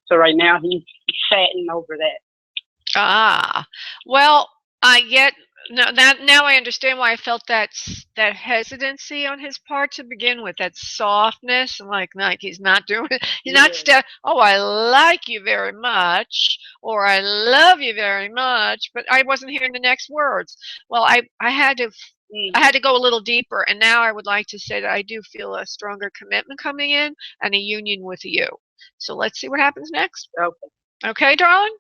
So right now he's chatting over that. Well, now I understand why I felt that hesitancy on his part to begin with, that softness, and like he's not doing it. He's not oh, I like you very much, or I love you very much, but I wasn't hearing the next words. Well, I had to go a little deeper, and now I would like to say that I do feel a stronger commitment coming in and a union with you. So let's see what happens next. Okay. Okay, darling?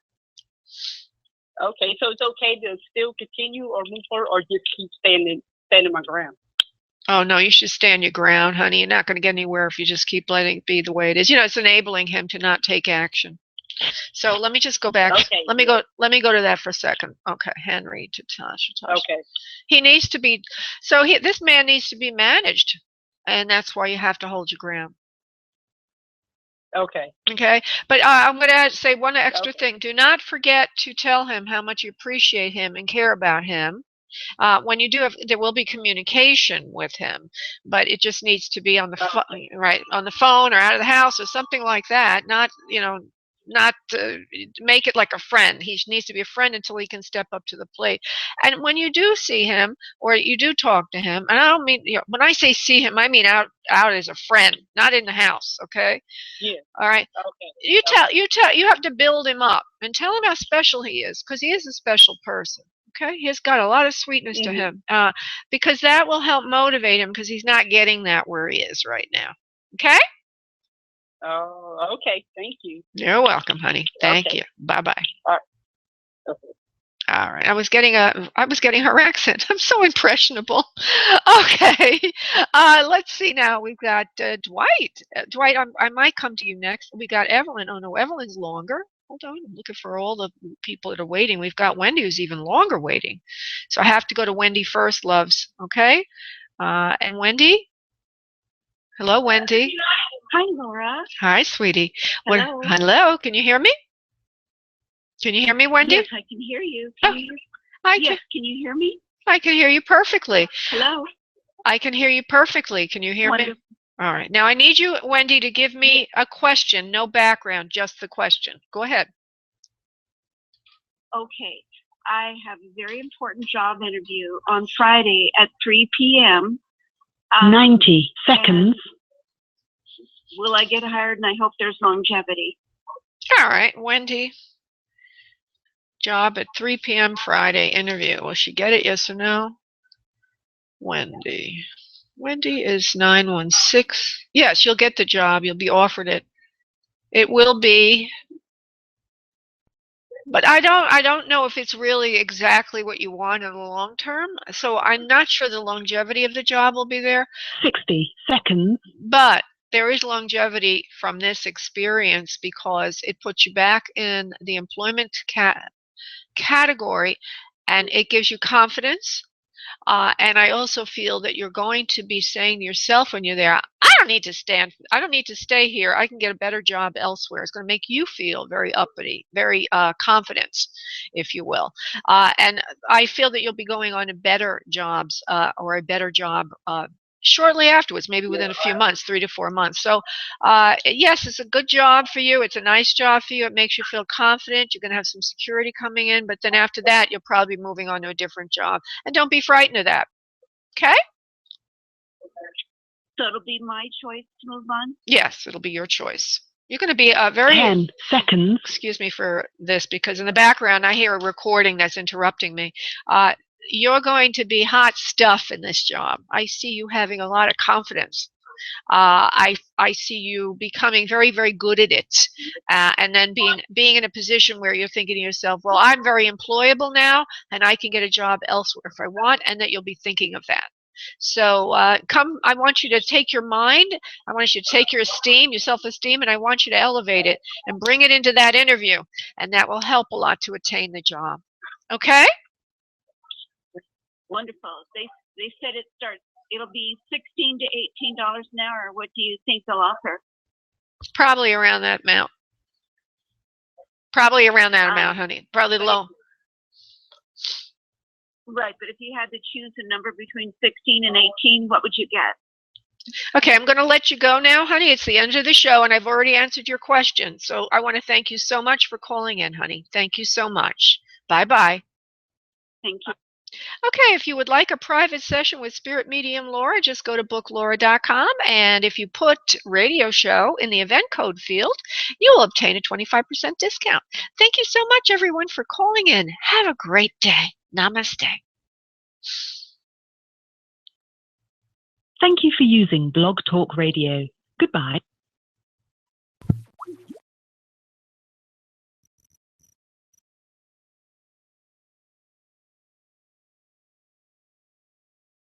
Okay, so it's okay to still continue or move forward or just keep standing my ground? Oh, no, you should stand your ground, honey. You're not going to get anywhere if you just keep letting it be the way it is. You know, it's enabling him to not take action. So let me just go back. Okay. Let me go to that for a second. Okay, Henry to Tasha. Okay. He needs to be, this man needs to be managed, and that's why you have to hold your ground. Okay. Okay, but I'm going to say one extra thing. Do not forget to tell him how much you appreciate him and care about him. When you do, there will be communication with him, but it just needs to be on the phone, right? On the phone or out of the house or something like that. Not make it like a friend. He needs to be a friend until he can step up to the plate. And when you do see him or you do talk to him, and I don't mean, when I say see him, I mean out as a friend, not in the house. Okay. Yeah. All right. Okay. You have to build him up and tell him how special he is, because he is a special person. Okay, he's got a lot of sweetness to him, because that will help motivate him, because he's not getting that where he is right now. Okay. Oh, okay. Thank you. You're welcome, honey. Thank you. Bye-bye. All right. Okay. All right. I was getting her accent. I'm so impressionable. Okay. Let's see now. We've got Dwight. Dwight, I might come to you next. We got Evelyn. Oh no, Evelyn's longer. Hold on. I'm looking for all the people that are waiting. We've got Wendy, who's even longer waiting. So I have to go to Wendy first, loves. Okay. And Wendy. Hello, Wendy. Hi, Laura. Hi, sweetie. Hello. Hello. Can you hear me? Can you hear me, Wendy? Yes, I can hear you. Can you hear me? I can hear you perfectly. Hello. I can hear you perfectly. Can you hear me? All right. Now I need you, Wendy, to give me a question, no background, just the question. Go ahead. Okay. I have a very important job interview on Friday at 3 p.m. 90 seconds. Will I get hired? And I hope there's longevity. All right, Wendy. Job at 3 p.m. Friday interview. Will she get it? Yes or no? Wendy. Wendy is 916. Yes, you'll get the job. You'll be offered it. It will be, but I don't know if it's really exactly what you want in the long term. So I'm not sure the longevity of the job will be there. 60 seconds. But there is longevity from this experience because it puts you back in the employment category, and it gives you confidence. And I also feel that you're going to be saying to yourself when you're there, I don't need to stay here. I can get a better job elsewhere. It's going to make you feel very uppity, very confident, if you will. And I feel that you'll be going on to better jobs or a better job shortly afterwards, maybe within a few months, 3 to 4 months. So yes, it's a good job for you. It's a nice job for you. It makes you feel confident. You're going to have some security coming in, but then after that, you'll probably be moving on to a different job. And don't be frightened of that. Okay? So it'll be my choice to move on? Yes, it'll be your choice. You're going to be very... 10 seconds. Excuse me for this, because in the background, I hear a recording that's interrupting me. You're going to be hot stuff in this job. I see you having a lot of confidence. I see you becoming very, very good at it, and then being in a position where you're thinking to yourself, well, I'm very employable now, and I can get a job elsewhere if I want, and that you'll be thinking of that. So I want you to take your mind, I want you to take your esteem, your self-esteem, and I want you to elevate it and bring it into that interview, and that will help a lot to attain the job. Okay? Wonderful. They said it'll be $16 to $18 an hour. What do you think they'll offer? Probably around that amount. Probably around that amount, honey. Probably low. Right, but if you had to choose a number between 16 and 18, what would you get? Okay, I'm going to let you go now, honey. It's the end of the show, and I've already answered your question. So I want to thank you so much for calling in, honey. Thank you so much. Bye-bye. Thank you. Okay, if you would like a private session with Spirit Medium Laura, just go to booklaura.com, and if you put radio show in the event code field, you will obtain a 25% discount. Thank you so much, everyone, for calling in. Have a great day. Namaste. Thank you for using Blog Talk Radio. Goodbye.